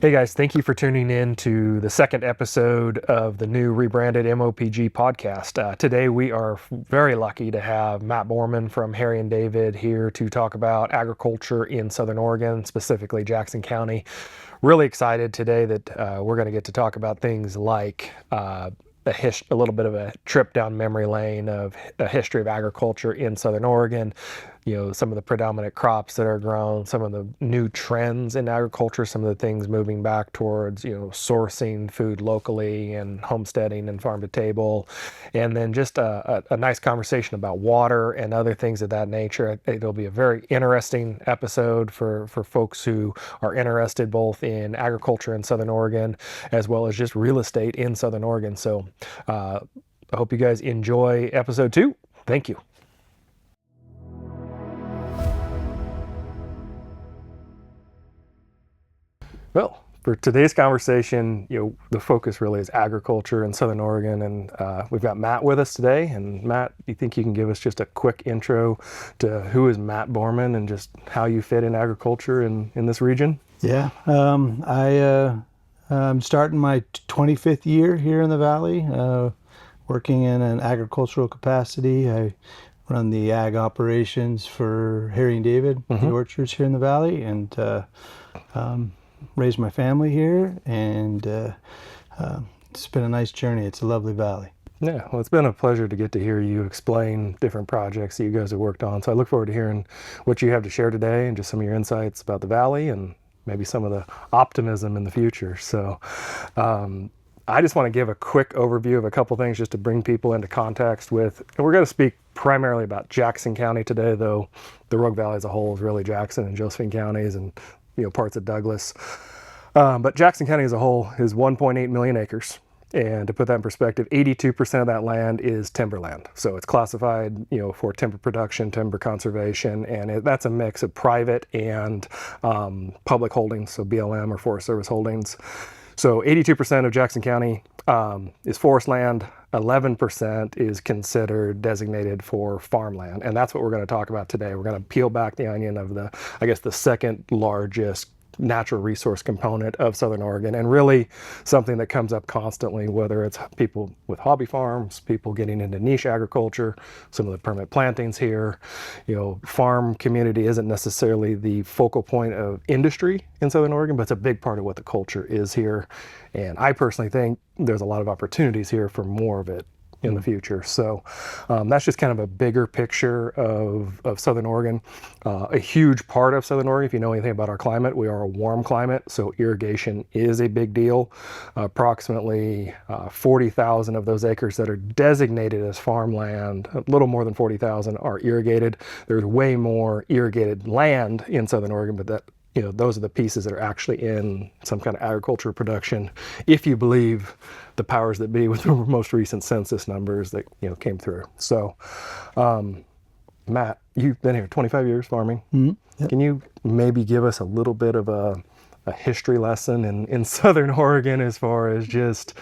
Hey guys, thank you for tuning in to the second episode of the new rebranded MOPG podcast. Today we are very lucky to have Matt Borman from Harry and David here to talk about agriculture in Southern Oregon, specifically Jackson County. Really excited today that we're going to get to talk about things like a little bit of a trip down memory lane of a history of agriculture in Southern Oregon, some of the predominant crops that are grown, some of the new trends in agriculture, some of the things moving back towards, sourcing food locally and homesteading and farm to table. And then just a nice conversation about water and other things of that nature. It'll be a very interesting episode for folks who are interested both in agriculture in Southern Oregon as well as just real estate in Southern Oregon. So I hope you guys enjoy episode 2. Thank you. Well, for today's conversation, the focus really is agriculture in Southern Oregon, and we've got Matt with us today. And Matt, do you think you can give us just a quick intro to who is Matt Borman and just how you fit in agriculture in this region? Yeah, I'm starting my 25th year here in the Valley, working in an agricultural capacity. I run the ag operations for Harry and David, the orchards here in the Valley, and raised my family here, and it's been a nice journey. It's a lovely valley. Yeah, well, it's been a pleasure to get to hear you explain different projects that you guys have worked on. So I look forward to hearing what you have to share today and just some of your insights about the valley and maybe some of the optimism in the future. So I just want to give a quick overview of a couple things just to bring people into context with, and we're going to speak primarily about Jackson County today, though the Rogue Valley as a whole is really Jackson and Josephine counties and parts of Douglas. But Jackson County as a whole is 1.8 million acres. And to put that in perspective, 82% of that land is timberland. So it's classified, for timber production, timber conservation, and that's a mix of private and public holdings, so BLM or Forest Service holdings. So 82% of Jackson County is forest land. 11% is considered designated for farmland. And that's what we're going to talk about today. We're going to peel back the onion of the second largest natural resource component of Southern Oregon, and really something that comes up constantly, whether it's people with hobby farms, people getting into niche agriculture, some of the permit plantings here. Farm community isn't necessarily the focal point of industry in Southern Oregon, but it's a big part of what the culture is here. And I personally think there's a lot of opportunities here for more of it in the future. So that's just kind of a bigger picture of Southern Oregon. A huge part of Southern Oregon, if you know anything about our climate, we are a warm climate, so irrigation is a big deal. Approximately 40,000 of those acres that are designated as farmland, a little more than 40,000 are irrigated. There's way more irrigated land in Southern Oregon, but those are the pieces that are actually in some kind of agriculture production, if you believe the powers that be with the most recent census numbers that came through. So, Matt, you've been here 25 years farming. Yep. Can you maybe give us a little bit of a history lesson in Southern Oregon as far as just,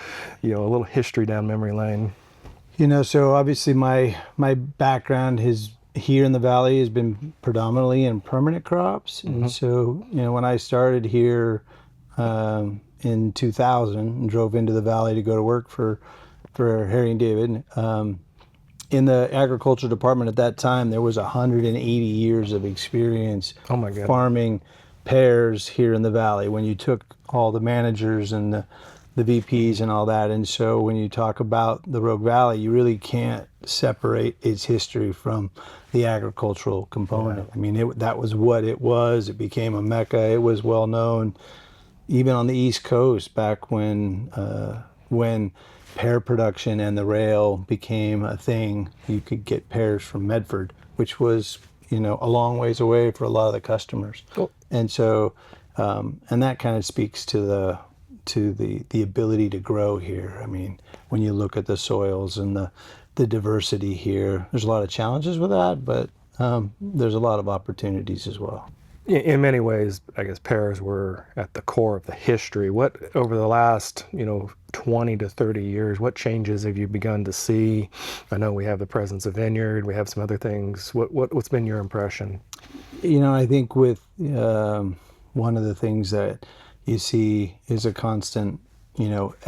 a little history down memory lane? So obviously my background here in the Valley has been predominantly in permanent crops. And so, when I started here in 2000 and drove into the Valley to go to work for Harry and David, in the agriculture department at that time, there was 180 years of experience farming pears here in the Valley when you took all the managers and the VPs and all that. And so when you talk about the Rogue Valley, you really can't separate its history from the agricultural component. Yeah. I mean, that was what it was. It became a mecca. It was well known even on the East Coast back when pear production and the rail became a thing. You could get pears from Medford, which was, a long ways away for a lot of the customers. Cool. And so, and that kind of speaks to the ability to grow here. I mean, when you look at the soils and the diversity here, there's a lot of challenges with that, but there's a lot of opportunities as well. In many ways, I guess pears were at the core of the history. What, over the last, 20 to 30 years, what changes have you begun to see? I know we have the presence of vineyard, we have some other things. What's been your impression? I think with one of the things that you see is a constant,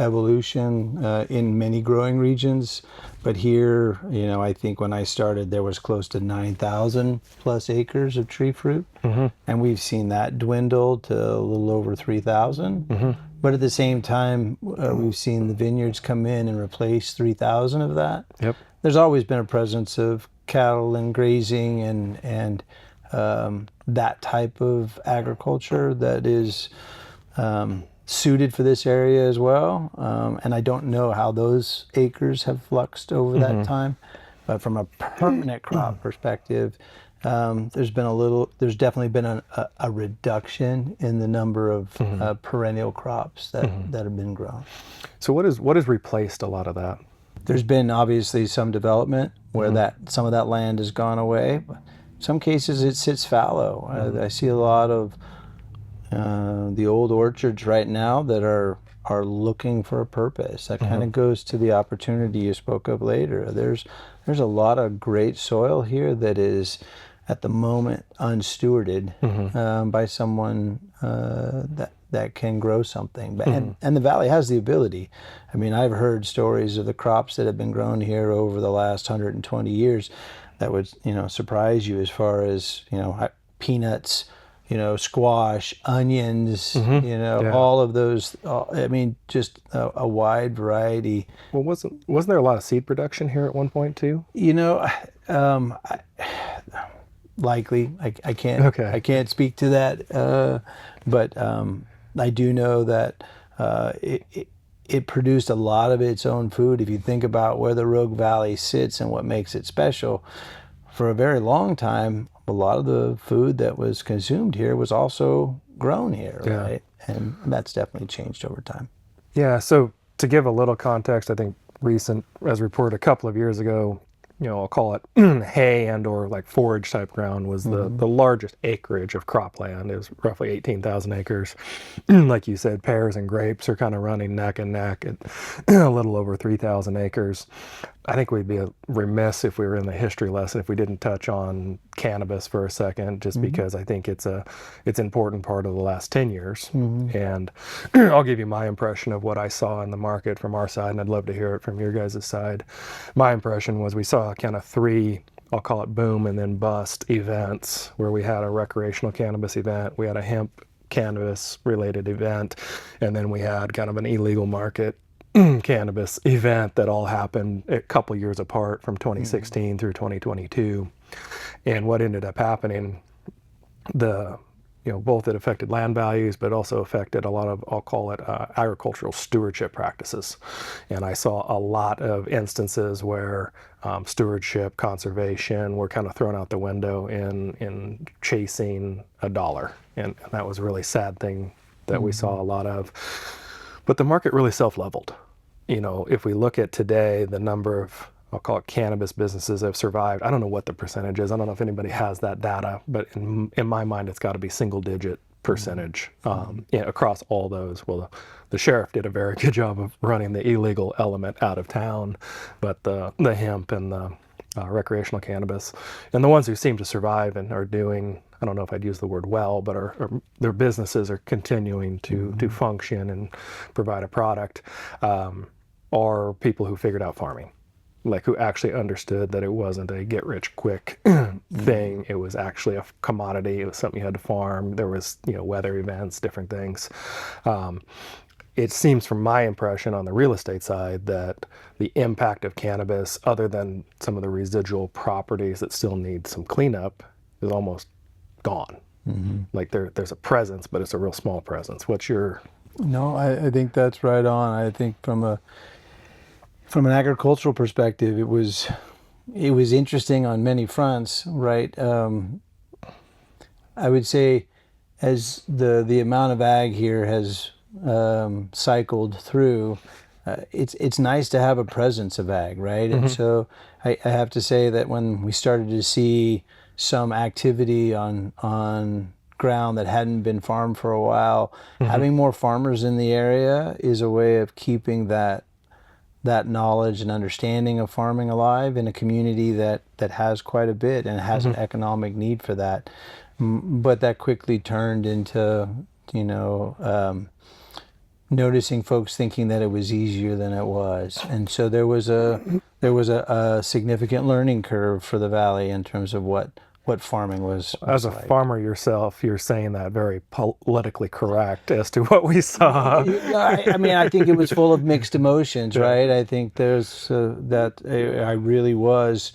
evolution in many growing regions. But here, I think when I started, there was close to 9,000 plus acres of tree fruit. And we've seen that dwindle to a little over 3,000. But at the same time, we've seen the vineyards come in and replace 3,000 of that. Yep. There's always been a presence of cattle and grazing and that type of agriculture that is suited for this area as well. And I don't know how those acres have fluxed over that time. But from a permanent crop perspective, there's definitely been a reduction in the number of perennial crops that have been grown. So what has replaced a lot of that? There's been obviously some development where some of that land has gone away. But in some cases it sits fallow. I see a lot of the old orchards right now that are looking for a purpose. That kind of goes to the opportunity you spoke of later. There's a lot of great soil here that is at the moment unstewarded by someone that can grow something. And the valley has the ability. I mean, I've heard stories of the crops that have been grown here over the last 120 years that would, surprise you, as far as, peanuts, squash, onions, all of those. I mean, just a wide variety. Well, wasn't there a lot of seed production here at one point too? Likely, I can't. Okay. I can't speak to that, but I do know that it produced a lot of its own food. If you think about where the Rogue Valley sits and what makes it special, for a very long time, a lot of the food that was consumed here was also grown here, right? And that's definitely changed over time. Yeah. So to give a little context, I think recent, as reported a couple of years ago, I'll call it hay and or like forage type ground, was the largest acreage of cropland. It was roughly 18,000 acres. Like you said, pears and grapes are kind of running neck and neck at a little over 3,000 acres. I think we'd be remiss if we were in the history lesson if we didn't touch on cannabis for a second, just because I think it's an important part of the last 10 years. And I'll give you my impression of what I saw in the market from our side, and I'd love to hear it from your guys' side. My impression was we saw kind of three, I'll call it boom and then bust events, where we had a recreational cannabis event, we had a hemp cannabis related event, and then we had kind of an illegal market cannabis event that all happened a couple years apart from 2016 through 2022. And what ended up happening, both it affected land values, but also affected a lot of, I'll call it agricultural stewardship practices. And I saw a lot of instances where stewardship, conservation were kind of thrown out the window in chasing a dollar. And that was a really sad thing that we saw a lot of. But the market really self-leveled. If we look at today, the number of, I'll call it cannabis businesses that have survived, I don't know what the percentage is. I don't know if anybody has that data, but in my mind, it's got to be single digit percentage across all those. Well, the sheriff did a very good job of running the illegal element out of town, but the hemp and the recreational cannabis, and the ones who seem to survive and are doing, I don't know if I'd use the word well, but their businesses are continuing to function and provide a product, are people who figured out farming, like who actually understood that it wasn't a get rich quick thing. It was actually a commodity. It was something you had to farm. There was, weather events, different things. It seems from my impression on the real estate side that the impact of cannabis, other than some of the residual properties that still need some cleanup, is almost gone. Like there's a presence, but it's a real small presence. What's your... No, I think that's right on. I think from an agricultural perspective, it was interesting on many fronts, right? I would say as the amount of ag here has cycled through, it's nice to have a presence of ag, right? And so I have to say that when we started to see some activity on ground that hadn't been farmed for a while, having more farmers in the area is a way of keeping that knowledge and understanding of farming alive in a community that has quite a bit and has an economic need for that. But that quickly turned into noticing folks thinking that it was easier than it was. And so there was a significant learning curve for the valley in terms of what farming was As a like. farmer yourself, you're saying that very politically correct as to what we saw. I mean, I think it was full of mixed emotions, Yeah. right? I think there's that I really was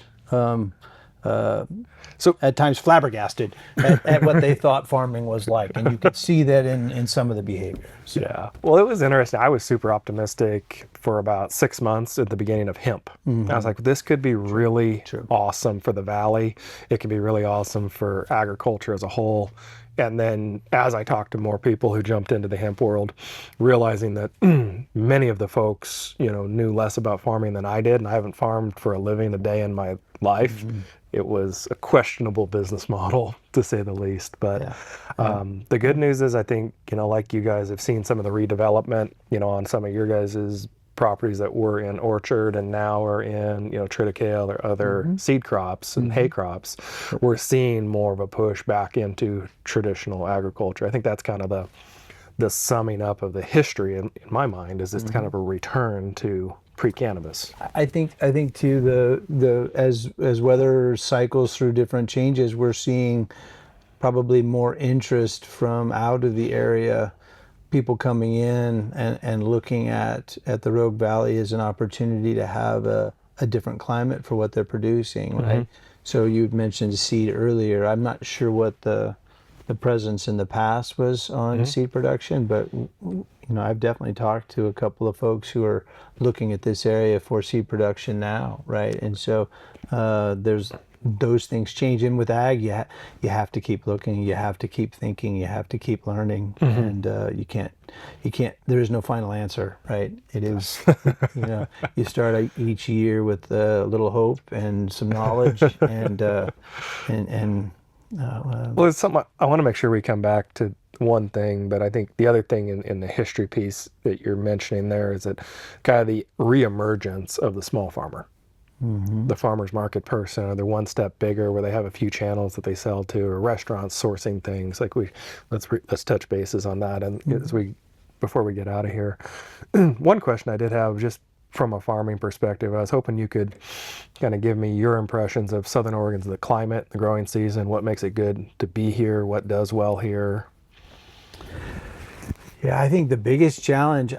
So at times flabbergasted at what they thought farming was like, and you could see that in some of the behavior. So, yeah, well, it was interesting. I was super optimistic for about 6 months at the beginning of hemp. I was like, this could be really awesome for the valley. It could be really awesome for agriculture as a whole. And then as I talked to more people who jumped into the hemp world, realizing that many of the folks, knew less about farming than I did, and I haven't farmed for a living a day in my life. It was a questionable business model, to say the least. But the good news is, I think, like you guys have seen some of the redevelopment, on some of your guys' properties that were in orchard and now are in, triticale or other seed crops and hay crops. We're seeing more of a push back into traditional agriculture. I think that's kind of the summing up of the history in my mind, is it's kind of a return to pre-cannabis. I think too, the as weather cycles through different changes, we're seeing probably more interest from out of the area, people coming in and looking at the Rogue Valley as an opportunity to have a different climate for what they're producing, right? So you'd mentioned seed earlier. I'm not sure what the presence in the past was on seed production, but I've definitely talked to a couple of folks who are looking at this area for seed production now, right? And so there's those things change. And with ag, you have to keep looking, you have to keep thinking, you have to keep learning, and you can't. There is no final answer, right? It is, you start each year with a little hope and some knowledge, Well, it's something I want to make sure we come back to one thing, but I think the other thing in the history piece that you're mentioning there is that kind of the reemergence of the small farmer. The farmer's market person, or they're one step bigger, where they have a few channels that they sell to, or restaurants sourcing things. Like let's touch bases on that. And before we get out of here, one question I did have, just from a farming perspective, I was hoping you could kind of give me your impressions of Southern Oregon's the climate, the growing season, what makes it good to be here, what does well here. Yeah, I think the biggest challenge,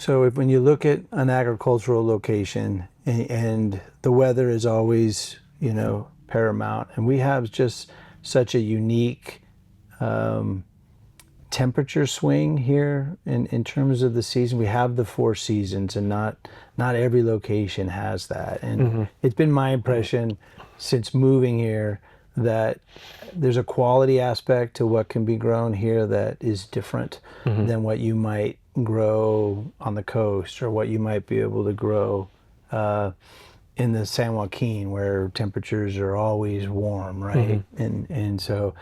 when you look at an agricultural location and the weather is always, paramount, and we have just such a unique temperature swing here in terms of the season. We have the 4 seasons, and not every location has that. And it's been my impression since moving here that there's a quality aspect to what can be grown here that is different than what you might grow on the coast, or what you might be able to grow in the San Joaquin, where temperatures are always warm, right? And so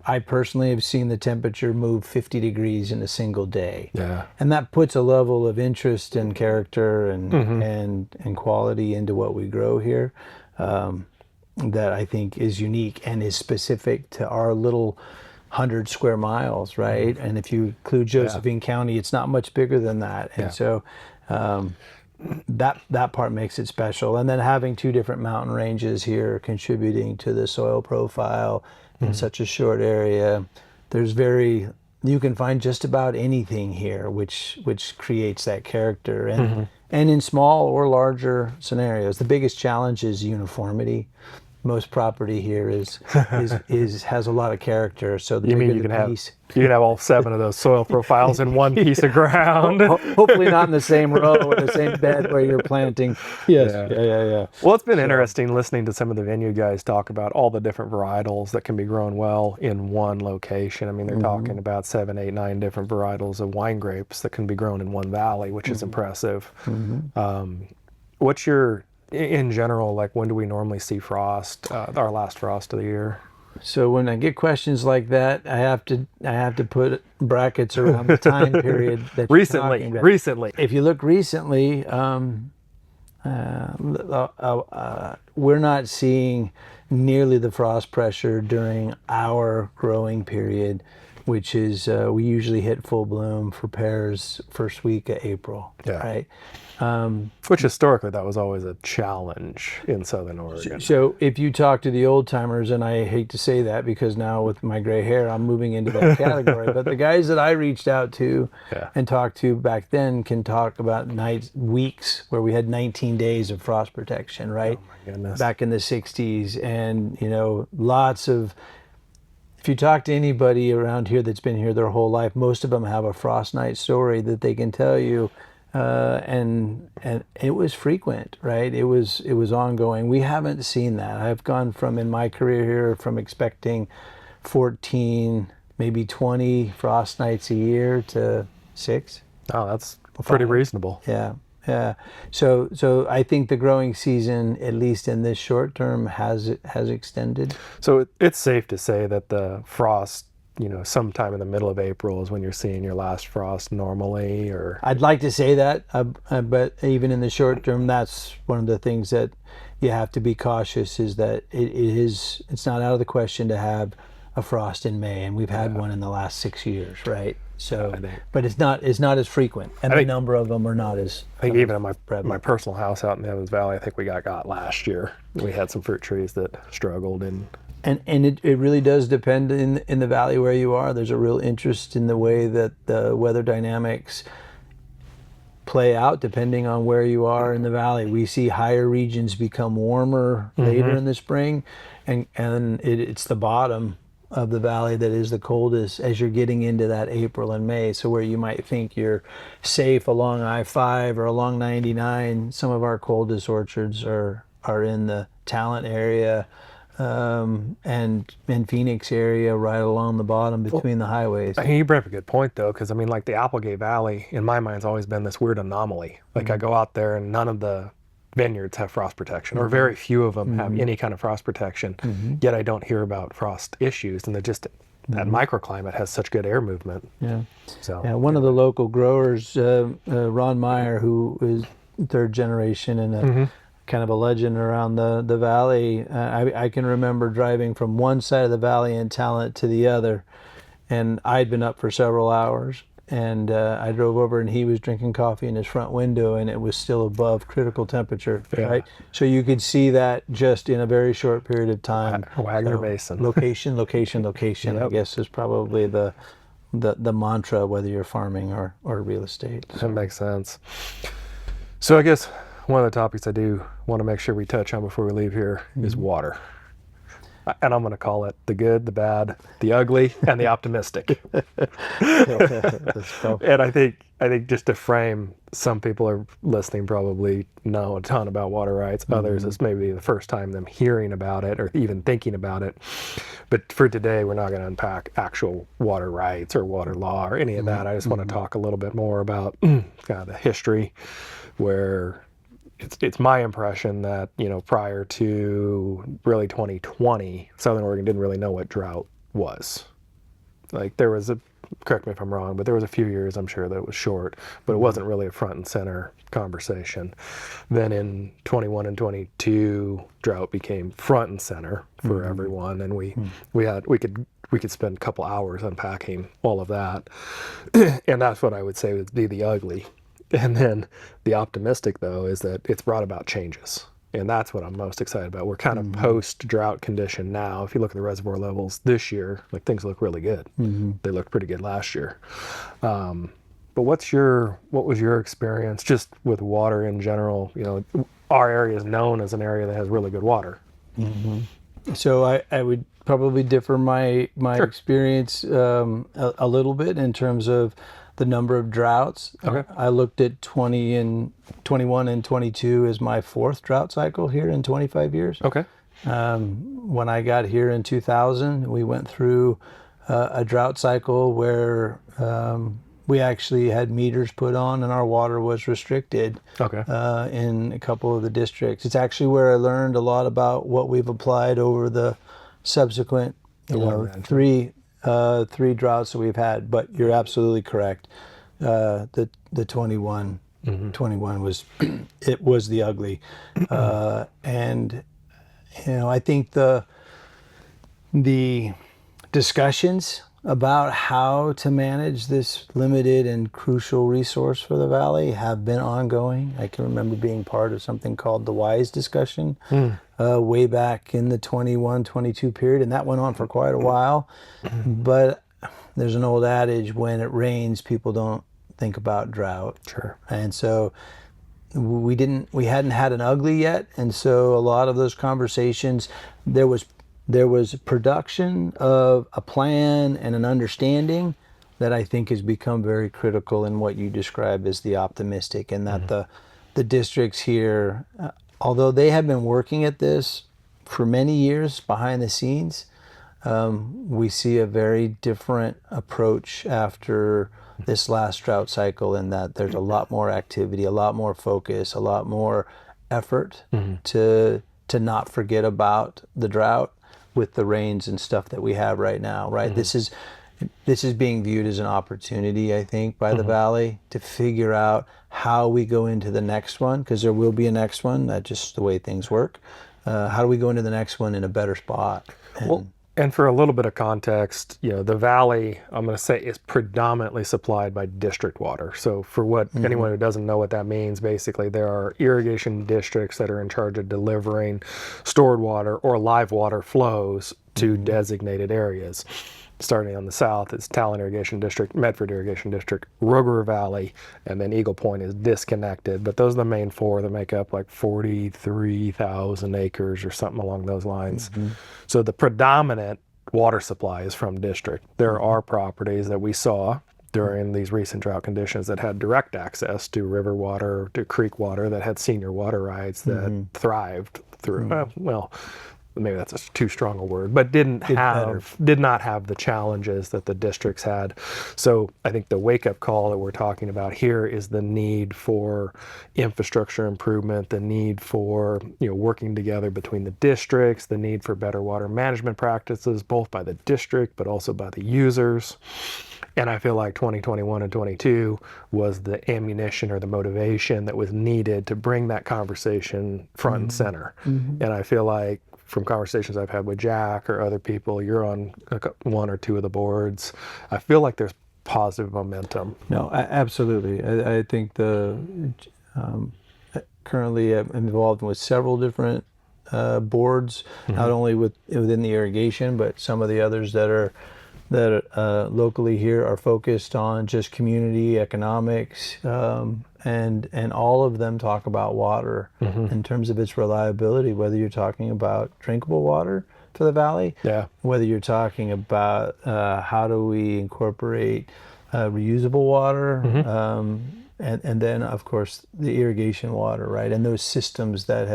I personally have seen the temperature move 50 degrees in a single day. Yeah. And that puts a level of interest and character and quality into what we grow here that I think is unique and is specific to our little 100 square miles, right? And if you include Josephine County, it's not much bigger than that. And so that part makes it special. And then having 2 different mountain ranges here contributing to the soil profile in such a short area, you can find just about anything here, which creates that character. And in small or larger scenarios, the biggest challenge is uniformity. Most property here has a lot of character. So the bigger the piece, you can have all 7 of those soil profiles in one piece of ground. Hopefully not in the same row or the same bed where you're planting. Yes. Yeah. Well, it's been interesting listening to some of the venue guys talk about all the different varietals that can be grown well in one location. I mean, they're talking about 7, 8, 9 different varietals of wine grapes that can be grown in one valley, which is impressive. What's your, in general, like, when do we normally see frost, our last frost of the year? So when I get questions like that, I have to put brackets around the time period that you're talking about. Recently. If you look recently, we're not seeing nearly the frost pressure during our growing period which is we usually hit full bloom for pears first week of April. Yeah. Right. Which historically that was always a challenge in Southern Oregon. So if you talk to the old timers, and I hate to say that because now with my gray hair, I'm moving into that category, but the guys that I reached out to and talked to back then can talk about weeks where we had 19 days of frost protection, right? Oh my goodness. Back in the 60s. And, lots of, if you talk to anybody around here that's been here their whole life, most of them have a frost night story that they can tell you. And it was frequent, right? It was ongoing. We haven't seen that. I've gone from, in my career here, from expecting 14, maybe 20 frost nights a year to 6. Oh, that's pretty reasonable. Yeah. So I think the growing season, at least in this short term, has extended. So it's safe to say that the frost, sometime in the middle of April is when you're seeing your last frost normally, or? I'd like to say that, but even in the short term, that's one of the things that you have to be cautious, is that it's not out of the question to have a frost in May, and we've had one in the last 6 years, right? So, but it's not as frequent, and the number of them are not as. I think even at my personal house out in the Evans Valley, I think we got last year. We had some fruit trees that struggled in. And it really does depend in the valley where you are. There's a real interest in the way that the weather dynamics play out depending on where you are in the valley. We see higher regions become warmer later in the spring, and it's the bottom of the valley that is the coldest as you're getting into that April and May. So where you might think you're safe along I-5 or along 99, some of our coldest orchards are in the Talent area, and in Phoenix area, right along the bottom between the highways. I think you bring up a good point, though, because like the Applegate Valley, in my mind, has always been this weird anomaly. Like I go out there and none of the vineyards have frost protection, or very few of them have any kind of frost protection. Yet I don't hear about frost issues, and that microclimate has such good air movement. Yeah. So one of the local growers, Ron Meyer, who is third generation and a kind of a legend around the valley. I can remember driving from one side of the valley in Talent to the other, and I'd been up for several hours, and I drove over and he was drinking coffee in his front window, and it was still above critical temperature, right? So you could see that just in a very short period of time. Wagner Basin. Location, I guess, is probably the mantra, whether you're farming or real estate. That makes sense. So I guess one of the topics I do want to make sure we touch on before we leave here is water. And I'm going to call it the good, the bad, the ugly, and the optimistic. And I think just to frame, some people are listening probably know a ton about water rights. Others, it's maybe the first time them hearing about it or even thinking about it. But for today, we're not going to unpack actual water rights or water law or any of that. I just want to talk a little bit more about kind of the history, where it's my impression that, prior to really 2020, Southern Oregon didn't really know what drought was. Like there was correct me if I'm wrong, but there was a few years, I'm sure, that it was short, but it wasn't really a front and center conversation. Then in 21 and 22, drought became front and center for everyone, and we could spend a couple hours unpacking all of that. And that's what I would say would be the ugly. And then the optimistic, though, is that it's brought about changes. And that's what I'm most excited about. We're kind of post-drought condition now. If you look at the reservoir levels this year, things look really good. They looked pretty good last year. But what was your experience just with water in general? Our area is known as an area that has really good water. So I would probably differ my experience a little bit in terms of the number of droughts. Okay. I looked at 21 and 22 as my fourth drought cycle here in 25 years. Okay. When I got here in 2000, we went through a drought cycle where we actually had meters put on and our water was restricted. Okay. In a couple of the districts. It's actually where I learned a lot about what we've applied over the subsequent three droughts that we've had. But you're absolutely correct. The 21 was it was the ugly, and I think the discussions about how to manage this limited and crucial resource for the valley have been ongoing. I can remember being part of something called the WISE discussion way back in the 21-22 period, and that went on for quite a while. But there's an old adage, when it rains, people don't think about drought. Sure. And so we hadn't had an ugly yet, and so a lot of those conversations, there was production of a plan and an understanding that I think has become very critical in what you describe as the optimistic, and that the districts here, although they have been working at this for many years behind the scenes, we see a very different approach after this last drought cycle, in that there's a lot more activity, a lot more focus, a lot more effort to not forget about the drought with the rains and stuff that we have right now, right? This is being viewed as an opportunity, I think, by the Valley to figure out how we go into the next one, because there will be a next one. That's just the way things work. How do we go into the next one in a better spot? And for a little bit of context, the Valley, I'm going to say, is predominantly supplied by district water. So for what anyone who doesn't know what that means, basically there are irrigation districts that are in charge of delivering stored water or live water flows to designated areas. Starting on the south, it's Talon Irrigation District, Medford Irrigation District, Rogue River Valley, and then Eagle Point is disconnected. But those are the main four that make up like 43,000 acres or something along those lines. So the predominant water supply is from district. There are properties that we saw during these recent drought conditions that had direct access to river water, to creek water, that had senior water rights that thrived through, well, maybe that's too strong a word, but did not have the challenges that the districts had. So I think the wake-up call that we're talking about here is the need for infrastructure improvement, the need for working together between the districts, the need for better water management practices, both by the district but also by the users. And I feel like 2021 and 22 was the ammunition or the motivation that was needed to bring that conversation front and center. And I feel like from conversations I've had with Jack or other people, you're on one or two of the boards, I feel like there's positive momentum. No, absolutely. I think currently I'm involved with several different boards, not only within the irrigation, but some of the others that are locally here are focused on just community economics, and all of them talk about water in terms of its reliability, whether you're talking about drinkable water for the valley, whether you're talking about how do we incorporate reusable water, and then of course the irrigation water, right? And those systems that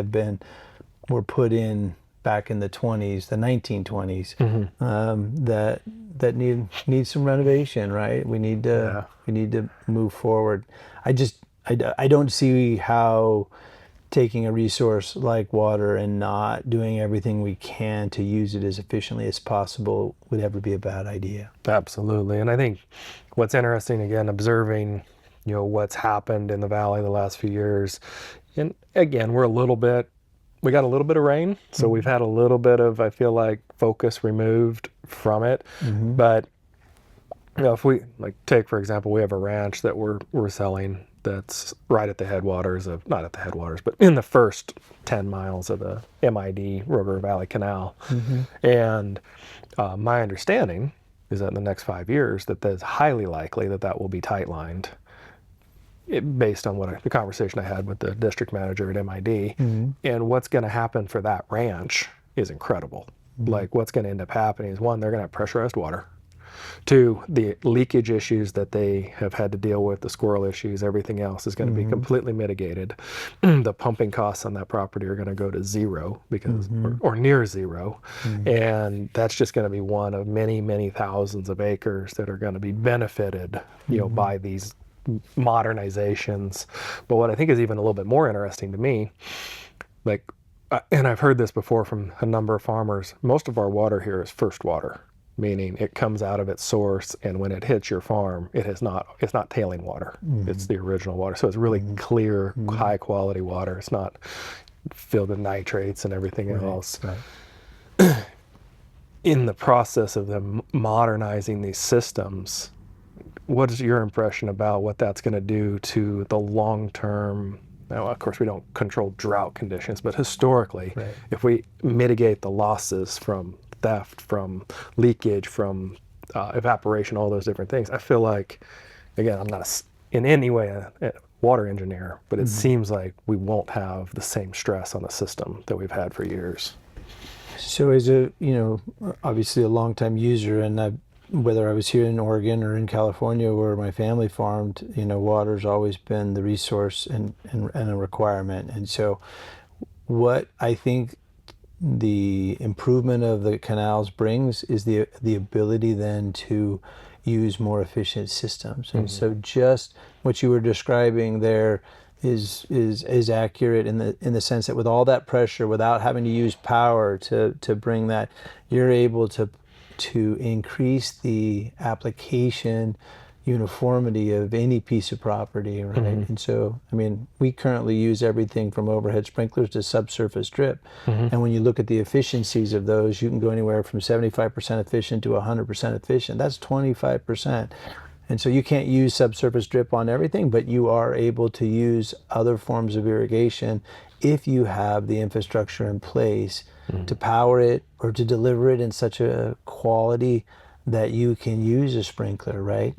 were put in back in the 20s, the 1920s, that need some renovation, right? We need to move forward. I don't see how taking a resource like water and not doing everything we can to use it as efficiently as possible would ever be a bad idea. Absolutely. And I think what's interesting, again, observing what's happened in the valley the last few years, and again, we got a little bit of rain, so we've had a little bit of, I feel like, focus removed from it. But if we take, for example, we have a ranch that we're selling that's right at the headwaters of, not at the headwaters, but in the first 10 miles of the MID River Valley Canal. And my understanding is that in the next 5 years that it's highly likely that will be tight-lined, based on the conversation I had with the district manager at MID. And what's going to happen for that ranch is incredible. Like, what's going to end up happening is, one, they're going to have pressurized water. Two, the leakage issues that they have had to deal with, the squirrel issues, everything else is going to be completely mitigated. The pumping costs on that property are going to go to zero, because or near zero. And that's just going to be one of many, many thousands of acres that are going to be benefited by these modernizations. But what I think is even a little bit more interesting to me, and I've heard this before from a number of farmers, most of our water here is first water, meaning it comes out of its source, and when it hits your farm, it's not tailing water. It's the original water. So it's really clear, high quality water. It's not filled with nitrates and everything else. in the process of them modernizing these systems, what is your impression about what that's going to do to the long-term? Now, of course, we don't control drought conditions, but historically, Right. if we mitigate the losses from theft, from leakage, from evaporation, all those different things, I feel like, again, I'm not in any way a water engineer, but it seems like we won't have the same stress on the system that we've had for years. So as a, obviously a longtime user, and whether I was here in Oregon or in California where my family farmed, water's always been the resource and a requirement. And so what I think the improvement of the canals brings is the ability then to use more efficient systems. And so just what you were describing there is accurate in the sense that with all that pressure, without having to use power to bring that, you're able to increase the application uniformity of any piece of property, right? And so, we currently use everything from overhead sprinklers to subsurface drip. And when you look at the efficiencies of those, you can go anywhere from 75% efficient to 100% efficient. That's 25%. And so you can't use subsurface drip on everything, but you are able to use other forms of irrigation if you have the infrastructure in place to power it or to deliver it in such a quality that you can use a sprinkler, right?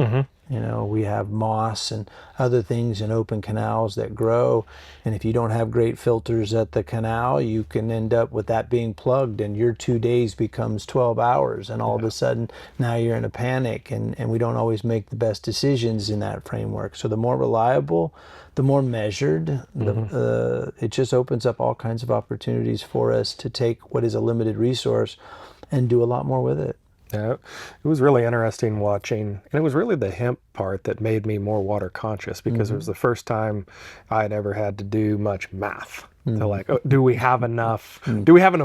We have moss and other things in open canals that grow. And if you don't have great filters at the canal, you can end up with that being plugged and your 2 days becomes 12 hours. And all of a sudden now you're in a panic, and we don't always make the best decisions in that framework. So the more reliable, the more measured, it just opens up all kinds of opportunities for us to take what is a limited resource and do a lot more with it. Yeah, it was really interesting watching, and it was really the hemp part that made me more water conscious, because it was the first time I had ever had to do much math. So like, do we have enough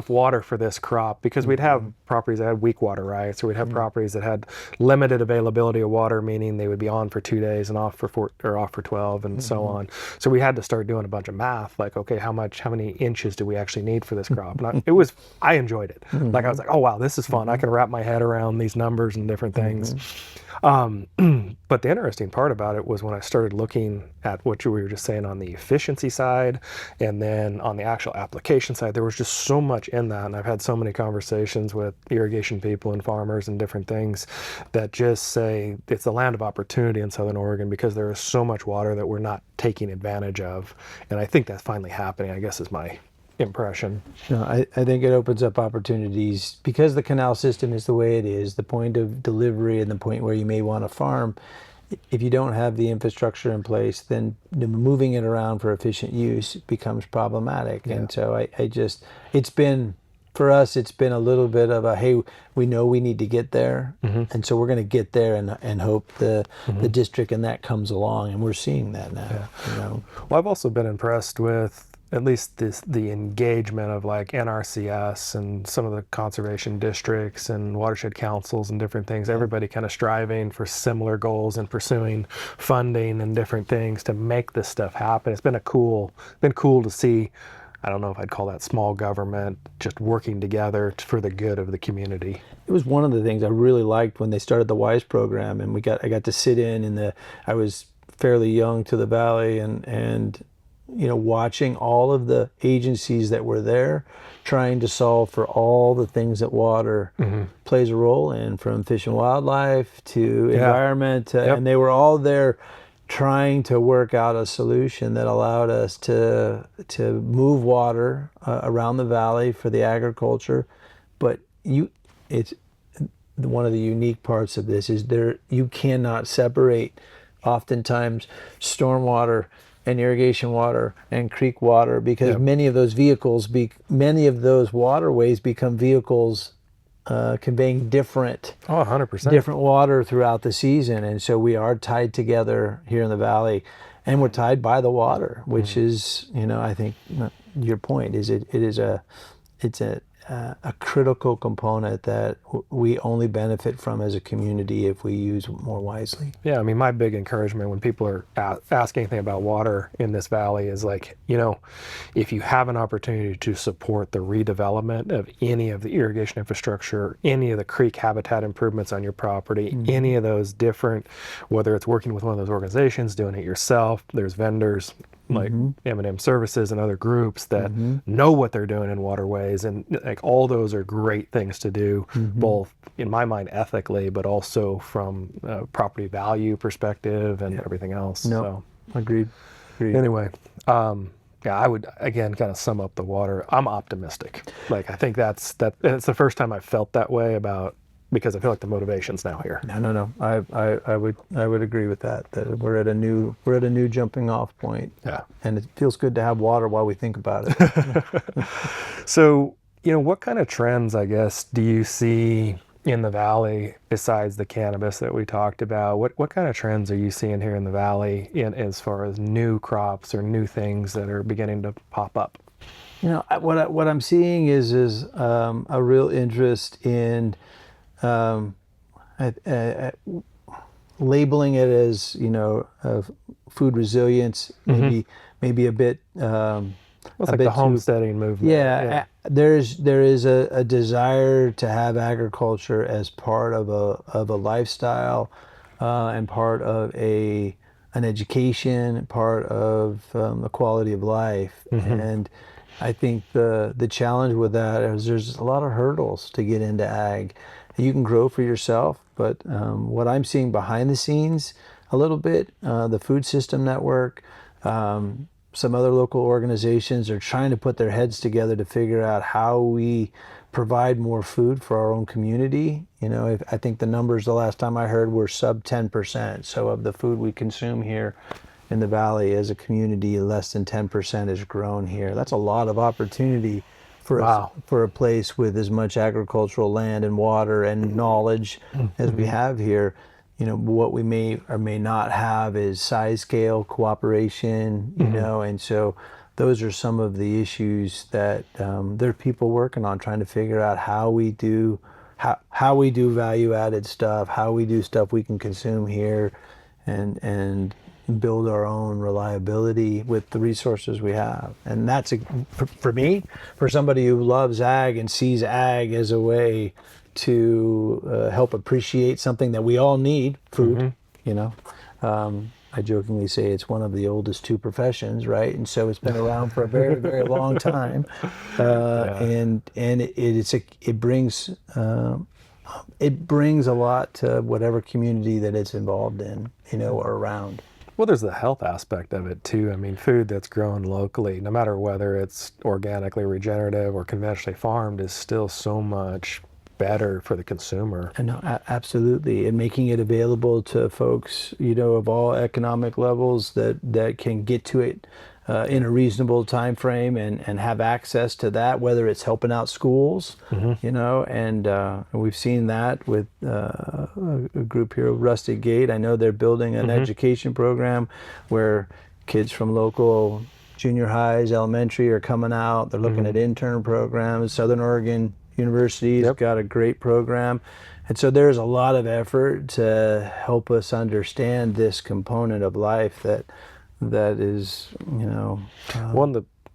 water for this crop? Because we'd have properties that had weak water rights, or we'd have properties that had limited availability of water, meaning they would be on for 2 days and off for 4 or off for 12 and so on. So we had to start doing a bunch of math, like, okay, how many inches do we actually need for this crop? And I enjoyed it. Like, I was like, oh wow, this is fun. I can wrap my head around these numbers and different things. But the interesting part about it was when I started looking at what we were just saying on the efficiency side, and then on the actual application side, there was just so much in that. And I've had so many conversations with irrigation people and farmers and different things that just say it's the land of opportunity in Southern Oregon, because there is so much water that we're not taking advantage of. And I think that's finally happening, I guess, is my impression. No, I think it opens up opportunities because the canal system is the way it is, the point of delivery and the point where you may want to farm. If you don't have the infrastructure in place, then moving it around for efficient use becomes problematic. And so for us, it's been a little bit of a, hey, we know we need to get there. And so we're going to get there and hope the district and that comes along. And we're seeing that now. Well, I've also been impressed with at least the engagement of like NRCS and some of the conservation districts and watershed councils and different things, everybody kind of striving for similar goals and pursuing funding and different things to make this stuff happen. It's been cool to see. I don't know if I'd call that small government, just working together for the good of the community. It was one of the things I really liked when they started the WISE program, and I got to sit I was fairly young to the Valley, and watching all of the agencies that were there trying to solve for all the things that water plays a role in, from fish and wildlife to environment, and they were all there trying to work out a solution that allowed us to move water around the valley for the agriculture. But it's one of the unique parts of this is you cannot separate oftentimes stormwater and irrigation water and creek water, because many of those waterways become vehicles conveying different 100% different water throughout the season. And so we are tied together here in the valley, and we're tied by the water, which is, I think your point is it's a critical component that we only benefit from as a community if we use more wisely. Yeah, I mean, my big encouragement when people are asking anything about water in this valley is like, if you have an opportunity to support the redevelopment of any of the irrigation infrastructure, any of the creek habitat improvements on your property, any of those different, whether it's working with one of those organizations, doing it yourself, there's vendors like M&M Services and other groups that know what they're doing in waterways, and like all those are great things to do, both in my mind ethically, but also from a property value perspective and everything else. No, So agreed. anyway, I would again kind of sum up the water. I'm optimistic. Like I think that's and it's the first time I've felt that way about, because I feel like the motivation's now here. No. I would agree with that. That we're at a new jumping off point. Yeah. And it feels good to have water while we think about it. So, what kind of trends, I guess, do you see in the valley besides the cannabis that we talked about? What kind of trends are you seeing here in the valley as far as new crops or new things that are beginning to pop up? What I'm seeing is a real interest in labeling it as food resilience, maybe a bit. It's like the homesteading movement. Yeah. There is a desire to have agriculture as part of a lifestyle, and part of an education, part of the quality of life, and I think the challenge with that is there's a lot of hurdles to get into ag. You can grow for yourself, but what I'm seeing behind the scenes a little bit, the Food System Network, some other local organizations are trying to put their heads together to figure out how we provide more food for our own community. I think the numbers the last time I heard were sub 10%. So of the food we consume here in the valley as a community, less than 10% is grown here. That's a lot of opportunity for a place with as much agricultural land and water and knowledge as we have here. What we may or may not have is size, scale, cooperation, and so those are some of the issues that there are people working on, trying to figure out how we do value added stuff, how we do stuff we can consume here, and build our own reliability with the resources we have. And that's for me, for somebody who loves ag and sees ag as a way to help appreciate something that we all need, food. I jokingly say it's one of the oldest two professions, right? And so it's been around for a very, very long time, and it brings a lot to whatever community that it's involved in, or around. Well, there's the health aspect of it too. I mean, food that's grown locally, no matter whether it's organically regenerative or conventionally farmed, is still so much better for the consumer. No, absolutely. And making it available to folks, of all economic levels that can get to it in a reasonable time frame and have access to that, whether it's helping out schools, and we've seen that with a group here, Rustic Gate. I know they're building an education program where kids from local junior highs, elementary are coming out. They're looking at intern programs. Southern Oregon University's got a great program. And so there's a lot of effort to help us understand this component of life that is,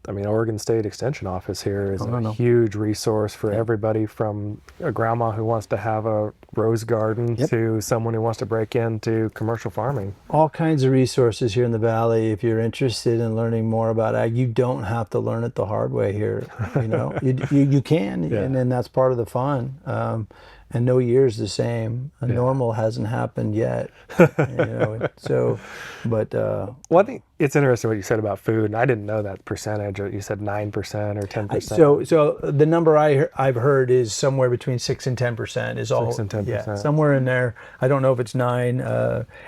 Oregon State Extension Office here is a huge resource for everybody, from a grandma who wants to have a rose garden to someone who wants to break into commercial farming. All kinds of resources here in the valley. If you're interested in learning more about ag, you don't have to learn it the hard way here. You can, and that's part of the fun. And no year's the same. Normal hasn't happened yet. Well, I think it's interesting what you said about food, and I didn't know that percentage. You said 9% or 10%. So the number I've heard is somewhere between 6 and 10% is all. 6 and 10%. Yeah, somewhere in there. I don't know if it's 9.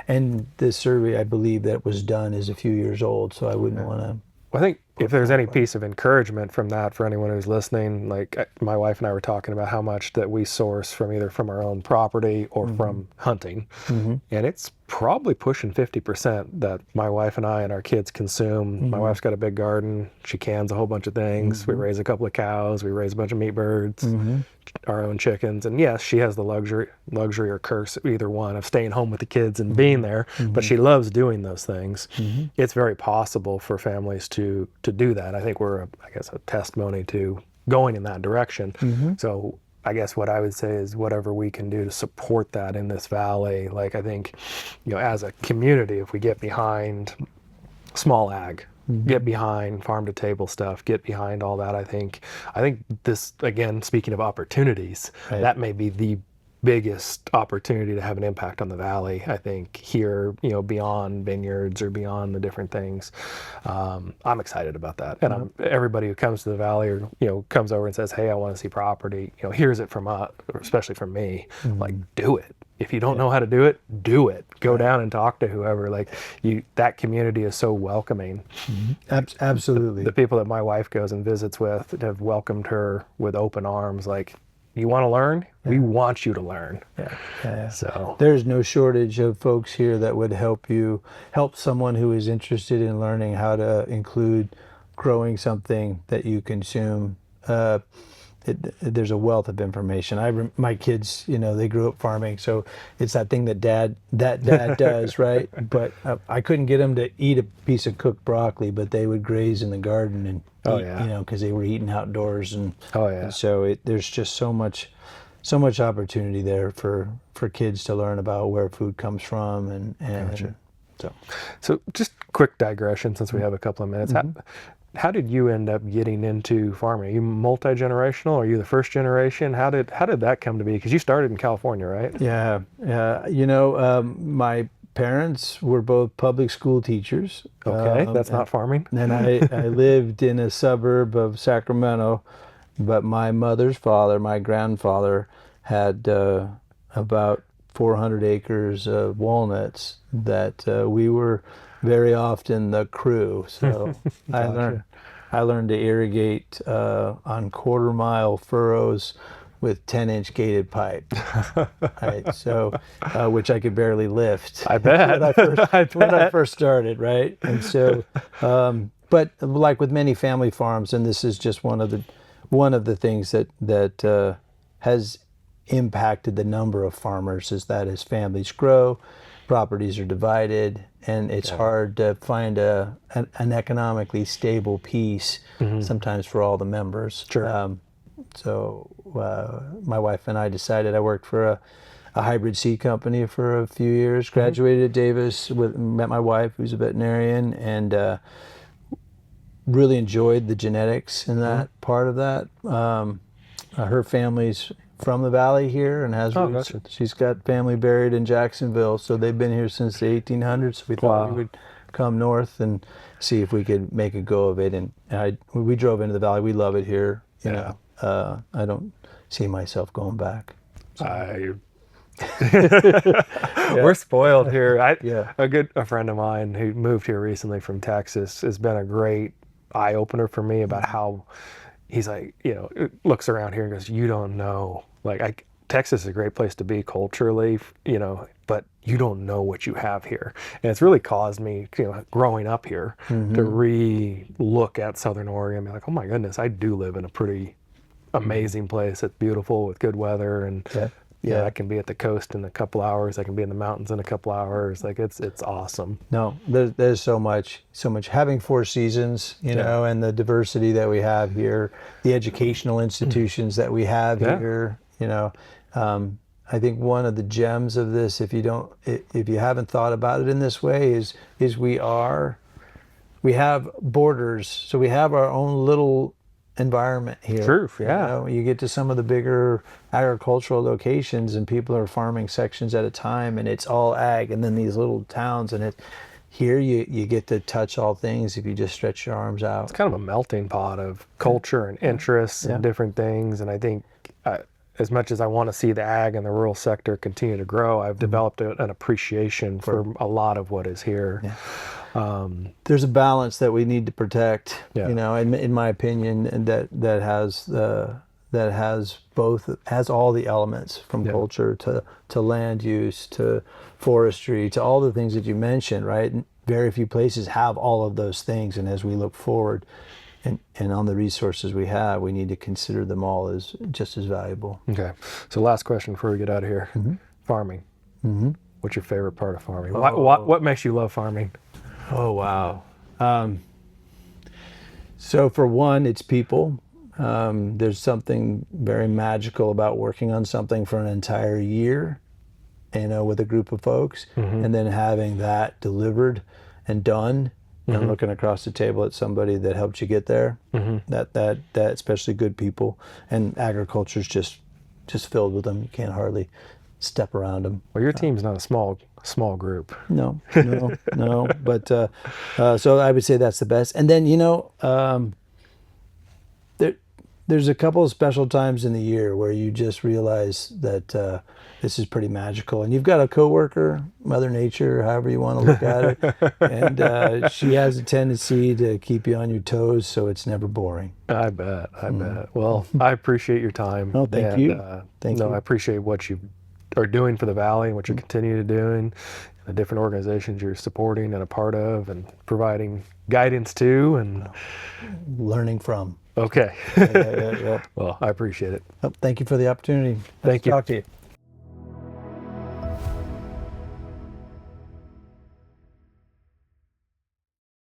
And this survey, I believe, that was done is a few years old, so I wouldn't want to. Well, I think if there's any piece of encouragement from that for anyone who's listening, like my wife and I were talking about how much that we source from either from our own property or from hunting. And it's probably pushing 50% that my wife and I and our kids consume. My wife's got a big garden. She cans a whole bunch of things. We raise a couple of cows. We raise a bunch of meat birds, our own chickens. And yes, she has the luxury or curse, either one, of staying home with the kids and being there, but she loves doing those things. It's very possible for families to do that. I think we're, I guess, a testimony to going in that direction. So I guess what I would say is whatever we can do to support that in this valley. Like, I think, as a community, if we get behind small ag, get behind farm to table stuff, get behind all that, I think this, again, speaking of opportunities, that may be the biggest opportunity to have an impact on the valley. I think here, beyond vineyards or beyond the different things. I'm excited about that. And everybody who comes to the valley or, comes over and says, hey, I want to see property, hears it from us, especially from me, like, do it. If you don't know how to do it, do it. Go down and talk to whoever. Like, that community is so welcoming. Absolutely. The people that my wife goes and visits with have welcomed her with open arms. Like, you want to learn? We want you to learn. So there's no shortage of folks here that would help someone who is interested in learning how to include growing something that you consume. There's a wealth of information. My kids, they grew up farming, so it's that thing that dad does, right? But I couldn't get them to eat a piece of cooked broccoli, but they would graze in the garden and eat, because they were eating outdoors, and so there's just so much opportunity there for kids to learn about where food comes from, and so just quick digression since we have a couple of minutes. How did you end up getting into farming? Are you multi-generational? Are you the first generation? How did that come to be? Because you started in California, right? Yeah. My parents were both public school teachers. Okay, that's not farming. And I lived in a suburb of Sacramento, but my mother's father, my grandfather, had about 400 acres of walnuts that we were very often the crew. So Gotcha. I learned to irrigate on 1/4-mile furrows with 10-inch gated pipe. Right, so which I could barely lift. I bet. when I first started, right? And so, but like with many family farms, and this is just one of the things that has impacted the number of farmers, is that as families grow, properties are divided, and it's hard to find an economically stable piece sometimes for all the members. Sure. So my wife and I decided, I worked for a hybrid seed company for a few years, graduated at Davis, met my wife, who's a veterinarian, and really enjoyed the genetics in that part of that. Her family's from the valley here, and gotcha. She's got family buried in Jacksonville, so they've been here since the 1800s. So we thought we would come north and see if we could make a go of it. And we drove into the valley. We love it here. You know, I don't see myself going back. So. We're spoiled here. A friend of mine who moved here recently from Texas has been a great eye opener for me about how he's like, looks around here and goes, you don't know. Like, Texas is a great place to be culturally, but you don't know what you have here. And it's really caused me, growing up here, to re-look at Southern Oregon and be like, oh my goodness, I do live in a pretty amazing place. It's beautiful with good weather, and I can be at the coast in a couple hours. I can be in the mountains in a couple hours. Like, it's awesome. No, there's so much. Having 4 seasons, and the diversity that we have here, the educational institutions that we have here, I think one of the gems of this, if you haven't thought about it in this way, is we have borders, so we have our own little environment here. True, yeah. You get to some of the bigger agricultural locations and people are farming sections at a time, and it's all ag, and then these little towns, and here you get to touch all things if you just stretch your arms out. It's kind of a melting pot of culture and interests and different things, and I think as much as I want to see the ag and the rural sector continue to grow, I've developed an appreciation for a lot of what is here. There's a balance that we need to protect, Yeah. in my opinion, and that has all the elements from culture to land use to forestry to all the things that you mentioned, right? And very few places have all of those things, and as we look forward and on the resources we have, we need to consider them all as just as valuable. Okay. So last question before we get out of here. Farming. What's your favorite part of farming? What makes you love farming? Oh, wow. So for one, it's people. There's something very magical about working on something for an entire year, with a group of folks, and then having that delivered and done, and looking across the table at somebody that helped you get there. That especially good people, and agriculture's just filled with them. You can't hardly step around them. Well, your team's not a small group. No. But so I would say that's the best. And then there's a couple of special times in the year where you just realize that this is pretty magical, and you've got a coworker, Mother Nature, however you want to look at it, and she has a tendency to keep you on your toes, so it's never boring. I bet. Well, I appreciate your time. Oh, thank you. Thank you. I appreciate what you are doing for the Valley and what you continue to do, and the different organizations you're supporting and a part of and providing guidance to and learning from. Okay. Yeah. Well, I appreciate it. Oh, thank you for the opportunity. Thank you. Talk to you.